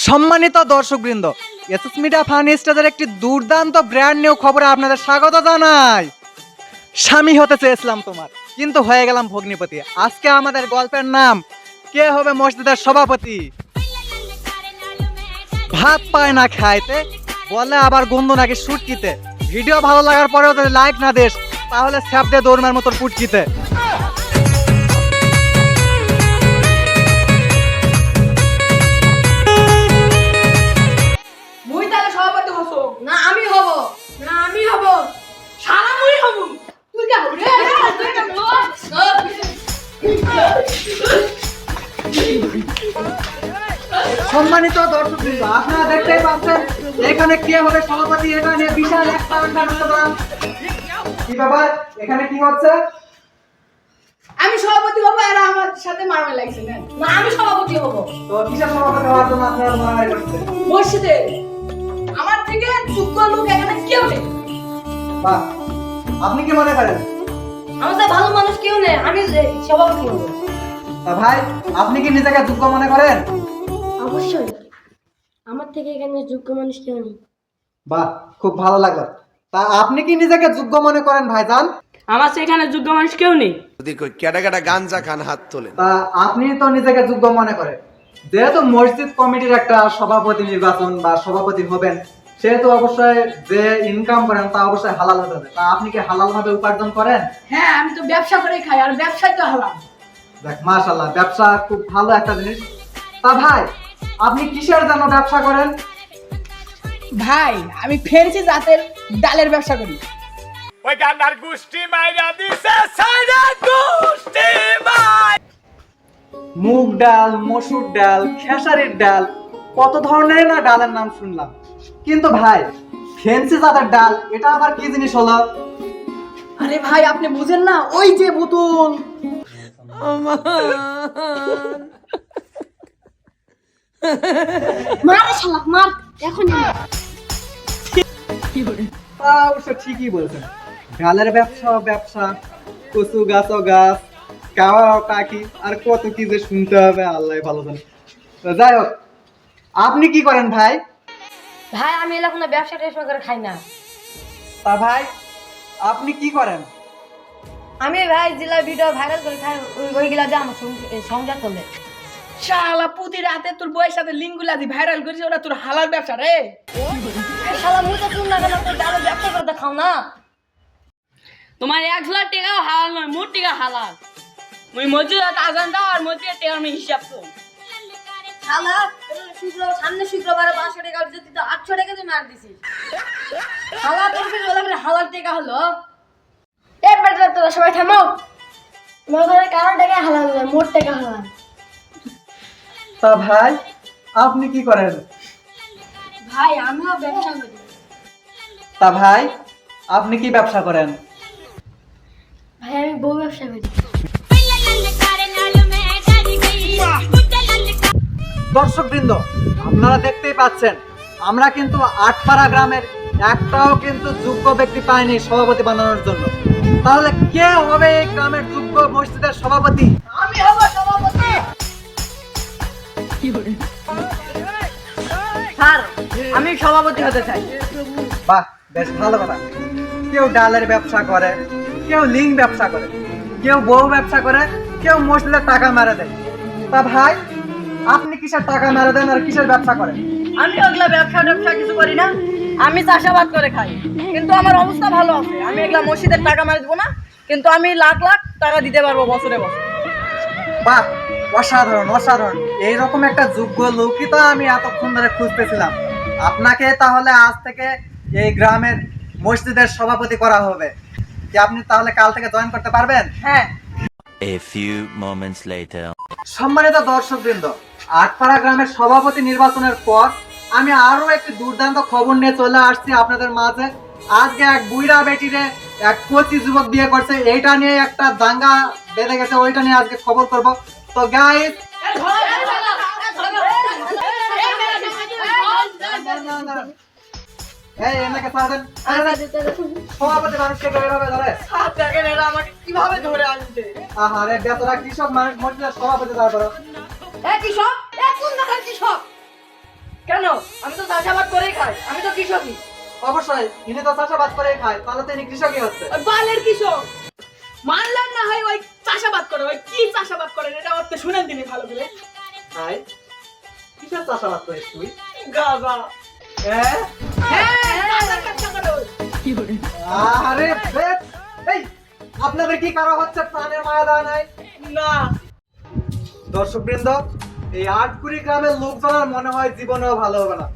সম্মানিত দর্শকবৃন্দ, SS media funny স্টাজের একটি দুর্দান্ত ব্র্যান্ড নিউ খবরে আপনাদের স্বাগত জানাই। স্বামী হতে চেয়েছিলাম তোমার, কিন্তু হয়ে গেলাম ভগ্নিপতি। আজকে আমাদের গল্পের নাম কে হবে মসজিদের সভাপতি। ভাত পায় না খাইতে, বলে আবার গন্ধ নাকি সুটকিতে। ভিডিও ভালো লাগার পরেও যদি লাইক না দিস, তাহলে স্যাপ দিয়ে দৌড়মার মতো পুটকিতে। সম্মানিত দর্শকবৃন্দ, আপনারা দেখতেই পাচ্ছেন এখানে কে হবে সভাপতি। এটা নিয়ে বিশাল একটা আন্দোলন। কি ব্যাপার, এখানে কি হচ্ছে? আমি সভাপতি হবো, এরা আমার সাথে মারামারি লাগছে। না আমি সভাপতি হবো। তো কিসের সভাপতি হওয়ার জন্য আপনারা মারামারি করছেন? মসজিদে আমার থেকে যোগ্য লোক এখানে কেউ নেই। বাহ, আপনি কি মনে করেন? আমার থেকে ভালো মানুষ কেউ নেই, আমি সভাপতি হবো। তা ভাই, আপনি কি নিজেকে যোগ্য মনে করেন? অবশ্যই, আমার থেকে এখানে যোগ্য মানুষ কেউ নেই। বাহ, খুব ভালো লাগলো। তা আপনি কি নিজেকে যোগ্য মনে করেন ভাইজান? আমার থেকে এখানে যোগ্য মানুষ কেউ নেই। যদি কই কেডা কেডা গাঞ্জা খান হাত তোলেন। তা আপনি তো নিজেকে যোগ্য মনে করেন, যেহেতু মসজিদ কমিটির একটা সভাপতি নির্বাচন বা সভাপতি হবেন, সেহেতু অবশ্যই যে ইনকাম করেন তা অবশ্যই হালাল হতে হবে। তা আপনি কি হালাল ভাবে উপার্জন করেন? হ্যাঁ, আমি তো ব্যবসা করে খাই, আর ব্যবসায় তো হালাল। দেখ, মাশাআল্লাহ, ব্যবসা খুব ভালো একটা জিনিস। তা ভাই, আপনি কিসের জন্য ব্যবসা করেন? ভাই, আমি ফেন্সি জাতের ডালের ব্যবসা করি। ওই গান্ডার গুষ্টি মাইরা দিছে সাইরা গুষ্টি মাই। মুগ ডাল, মসুর ডাল, খেসারির ডাল, কত ধরনের না ডালের নাম শুনলাম, কিন্তু ভাই ফেন্সি জাতের ডাল এটা আবার কি জিনিস হলো? আরে ভাই, আপনি বুঝেন না, ওই যে বোতল। মার শালা মার, এখন তা অবশ্য ঠিকই বলছেন। ডালের ব্যবসা ব্যবসা, কচু গাছ ও গাছ, কাওয়া কাকি, আর কত কি যে শুনতে হবে আল্লাহ ভালো জানে। তো যাই হোক, আপনি কি করেন ভাই? ভাই, আমি এলাকা ব্যবসা টেবসা করে খাই না। তা ভাই, আপনি কি করেন? আমি ভাই জেলা ভিডিও ভাইরাল করে খাই, ওইগুলা দিয়ে আমার সংসার চলে। শালা প্রতি রাতে তোর বউয়ের সাথে লিঙ্ক গুলা দি ভাইরাল করিস, ওরা তোর হালাল ব্যবসা রে। শালা মুই তো না কেন তোর ডালের ব্যবসা করে দেখাও না। তোমার 1,00,000 টাকাও হালাল নয়, মোট টাকা হালাল। মুই মসজিদে আজান দাও আর মসজিদে টাকা আমি হিসাব তো। শালা সামনে শুক্রবারে 500 টাকা যদি তো 800 টাকা তুই মার দিছিস। শালা তোর কি বলে হালাল টাকা হলো? এই বেটা তোরা সবাই থামো। তোমার ঘরে কারণ টাকা হালাল না, মোট টাকা হালাল। তা ভাই, আপনি কি করেন? ভাই, আমিও ব্যবসা করি। তা ভাই, আপনি কি ব্যবসা করেন? ভাই, আমি বউ ব্যবসা করি। দর্শকবৃন্দ, আপনারা দেখতেই পাচ্ছেন আমরা কিন্তু আটপাড়া গ্রামের একটাও কিন্তু যোগ্য ব্যক্তি পাইনি সভাপতি বানানোর জন্য। তাহলে কে হবে এই গ্রামের যোগ্য মসজিদের সভাপতি? আমি হব সভাপতি। স্যার, আমি সভাপতি হতে চাই। বাহ, বেশ ভালো কথা। কেউ ডালের ব্যবসা করে, কেউ লিঙ্ক ব্যবসা করে, কেউ বউ ব্যবসা করে, কেউ মসজিদের টাকা মেরে দেয়। তা ভাই, আপনি কিসের টাকা মেরে দেন আর কিসের ব্যবসা করেন? আমি ওগুলা ব্যবসা কিছু করি না, আমি চাষাবাদ করে খাই। কিন্তু আমার অবস্থা ভালো আছে, আমি এগুলা মসজিদের টাকা মারি দেবো না, কিন্তু আমি লাখ লাখ টাকা দিতে পারবো বছরে বছরে। বাহ, অসাধারণ অসাধারণ। এইরকম একটা যোগ্য লোকই তো আমি এতক্ষণ ধরে খুঁজতেছিলাম। আপনাকে তাহলে আজ থেকে এই গ্রামের মসজিদের সভাপতি করা হবে। কি আপনি তাহলে কাল থেকে জয়েন করতে পারবেন? হ্যাঁ। A few moments later. সম্মানিত দর্শকবৃন্দ, আটপাড়া গ্রামের সভাপতি নির্বাচনের পর আমি আরো একটি দুর্দান্ত খবর নিয়ে চলে আসছি আপনাদের মাঝে। আজকে এক বুইড়া বেটিরে এক কচি যুবক বিয়ে করছে, এইটা নিয়ে একটা দাঙ্গা বেঁধে গেছে, ওইটা নিয়ে আজকে খবর করব। তো গাইস, এই এনাকে ছাড় দেন। সভাপতি মানুষকে কিভাবে ধরে? আমাকে কিভাবে ধরে আনতে? আহারে বেচারা কৃষক মানুষ মসজিদের সভাপতি দাঁড় করো। কৃষক, কোন দেখার কৃষক? কেন? আমি তো চাষাবাদ করেই খাই, আমি তো কৃষকই। অবশ্যই ইনি তো চাষাবাদ করে খায়, তাহলে তো ইনি কৃষকই হচ্ছে। ওই বালের কৃষক মানলাম না, হয় ওই চাষাবাদ করে, ওই কি চাষাবাদ করে এটা আমার তো শুনেন দিনি ভালো করে। তাই কিসের চাষাবাদ করিস তুই? গাঁজা। হ্যাঁ? হ্যাঁ, গাঁজার ব্যবসা করে ওই। আরে বেশ, এই আপনাদের কি কারো হচ্ছে প্রাণের মায়া দেওয়া নাই? না। দর্শকবৃন্দ, এই আটকুড়ি গ্রামের লোকজনের মনে হয় জীবনেও ভালো হবে না।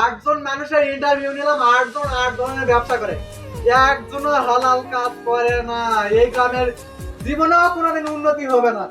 8 জন মানুষের ইন্টারভিউ নিলাম, 8 জন 8 ধরনের ব্যবসা করে, একজনও হালাল কাজ করে না। এই গ্রামের জীবনেও কোনোদিন উন্নতি হবে না।